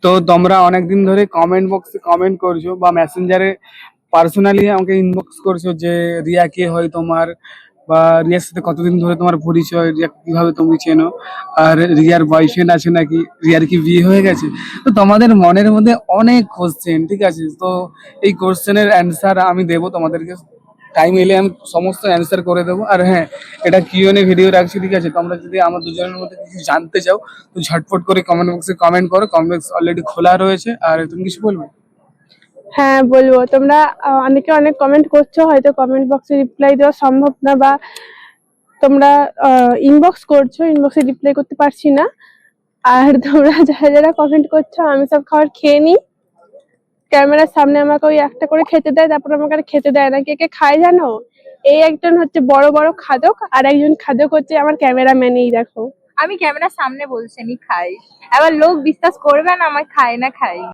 তো তোমরা অনেকদিন ধরে কমেন্ট বক্সে কমেন্ট করছো বা মেসেঞ্জারে পার্সোনালি আমাকে ইনবক্স করছো যে রিয়া কে হয় তোমার, বা রিয়ার সাথে কতদিন ধরে তোমার পরিচয়, রিয়া কিভাবে তুমি চেনো, আর রিয়ার বয়ফ্রেন্ড আছে নাকি, রিয়ার কি বিয়ে হয়ে গেছে। তো তোমাদের মনের মধ্যে অনেক কোশ্চেন, ঠিক আছে? তো এই কোশ্চেনের অ্যান্সার আমি দেবো তোমাদেরকে, টাইম এলে আমি সমস্ত অ্যান্সার করে দেবো। আর হ্যাঁ, এটা কিউএনএ ভিডিও রাখছি, ঠিক আছে? তোমরা যদি আমার দুজনের মধ্যে কিছু জানতে চাও তো ঝটফট করে কমেন্ট বক্সে কমেন্ট করো, কমেন্ট বক্স অলরেডি খোলা রয়েছে। আর তুমি কিছু বলবে? হ্যাঁ, বলবো। তোমরা অনেকে অনেক কমেন্ট করছো, হয়তো কমেন্ট বক্সে রিপ্লাই দেওয়া সম্ভব না, বা তোমরা ইনবক্স করছো, ইনবক্সে রিপ্লাই করতে পারছি না। আর তোমরা যারা যারা কমেন্ট করছো, আমি সব খাবার খেয়ে নিই। ক্যামেরার সামনে আমাকে ওই একটা করে খেতে দেয়, তারপর আমাকে আর খেতে দেয় না। কে কে খায় জানো? এই একজন হচ্ছে বড় বড় খাদক, আর একজন খাদক হচ্ছে আমার ক্যামেরাম্যানই, দেখো। আমি ক্যামেরার সামনে বলছি আমি খাই, এবার লোক বিশ্বাস করবে না আমার খাই না খাই।